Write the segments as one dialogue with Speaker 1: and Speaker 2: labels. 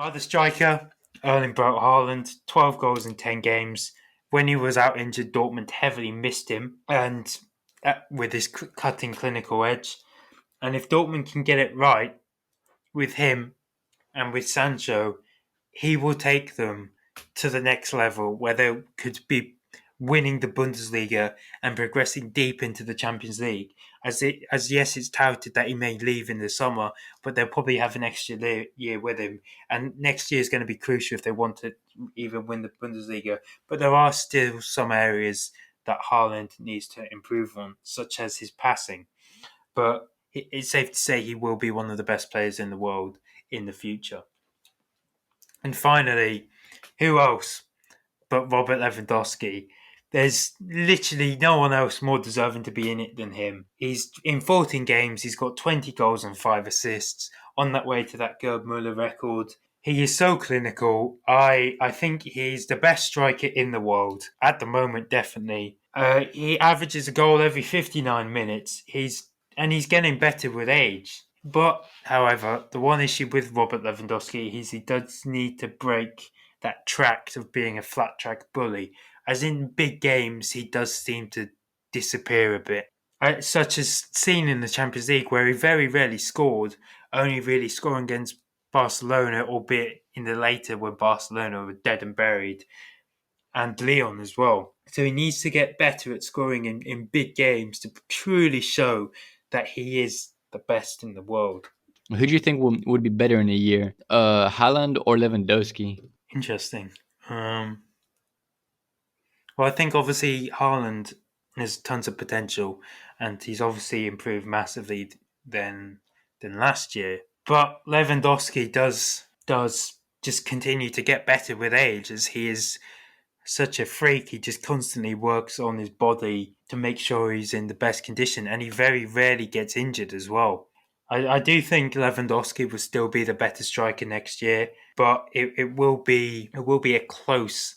Speaker 1: Well, the striker, Erling Braut Haaland, 12 goals in 10 games. When he was out injured, Dortmund heavily missed him, and with his cutting clinical edge. And if Dortmund can get it right with him and with Sancho, he will take them to the next level where they could be winning the Bundesliga and progressing deep into the Champions League. As yes, it's touted that he may leave in the summer, but they'll probably have an extra year with him. And next year is going to be crucial if they want to even win the Bundesliga. But there are still some areas that Haaland needs to improve on, such as his passing. But it's safe to say he will be one of the best players in the world in the future. And finally, who else but Robert Lewandowski? There's literally no one else more deserving to be in it than him. He's in 14 games, he's got 20 goals and 5 assists, on that way to that Gerd Muller record. He is so clinical. I think he's the best striker in the world at the moment, definitely. He averages a goal every 59 minutes. He's getting better with age. But, however, the one issue with Robert Lewandowski is he does need to break that track of being a flat track bully. As in big games, he does seem to disappear a bit. Such as seen in the Champions League, where he very rarely scored, only really scoring against Barcelona, albeit in the later when Barcelona were dead and buried, and Leon as well. So he needs to get better at scoring in big games to truly show that he is the best in the world.
Speaker 2: Who do you think would be better in a year? Haland or Lewandowski?
Speaker 1: Interesting. Well, I think obviously Haaland has tons of potential, and he's obviously improved massively than last year. But Lewandowski does just continue to get better with age, as he is such a freak. He just constantly works on his body to make sure he's in the best condition, and he very rarely gets injured as well. I do think Lewandowski will still be the better striker next year, but it will be a close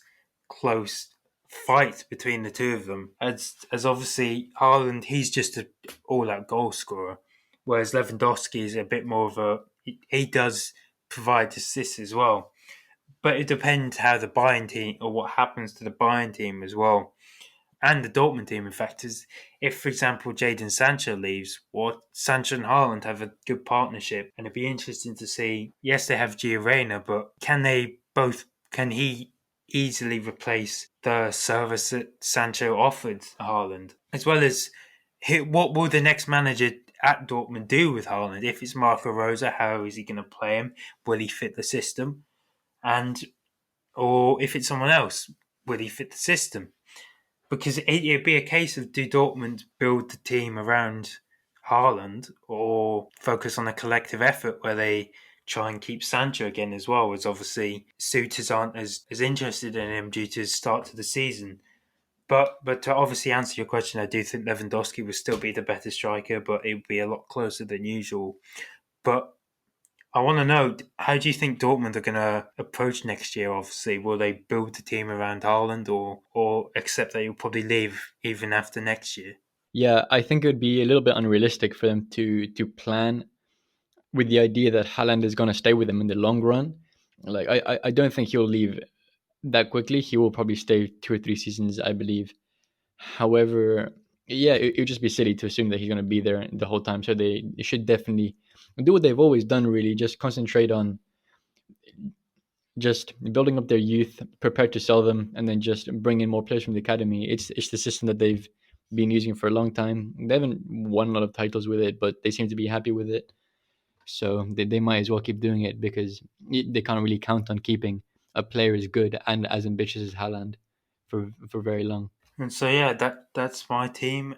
Speaker 1: fight between the two of them. As obviously Haaland, he's just an all out goal scorer, whereas Lewandowski is a bit more of he does provide assists as well. But it depends how the Bayern team or what happens to the Bayern team as well. And the Dortmund team, in fact, is if, for example, Jadon Sancho leaves, or Sancho and Haaland have a good partnership, and it'd be interesting to see. Yes, they have Gio Reyna, but Can he easily replace the service that Sancho offered Haaland, as well as what will the next manager at Dortmund do with Haaland? If it's Marco Rosa, how is he going to play him? Will he fit the system? And or if it's someone else, will he fit the system? Because it'd be a case of do Dortmund build the team around Haaland or focus on a collective effort where they try and keep Sancho again as well, as obviously suitors aren't as interested in him due to his start to the season. But to obviously answer your question, I do think Lewandowski will still be the better striker, but it would be a lot closer than usual. But I want to know, how do you think Dortmund are going to approach next year? Obviously, will they build the team around Haaland, or accept that he'll probably leave even after next year?
Speaker 2: Yeah, I think it would be a little bit unrealistic for them to plan with the idea that Haaland is going to stay with them in the long run. Like I don't think he'll leave that quickly. He will probably stay 2 or 3 seasons, I believe. However, yeah, it would just be silly to assume that he's going to be there the whole time. So they should definitely do what they've always done. Really, just concentrate on just building up their youth, prepare to sell them, and then just bring in more players from the academy. It's the system that they've been using for a long time. They haven't won a lot of titles with it, but they seem to be happy with it. So they might as well keep doing it because they can't really count on keeping a player as good and as ambitious as Haaland for very long.
Speaker 1: And so yeah, that's my team.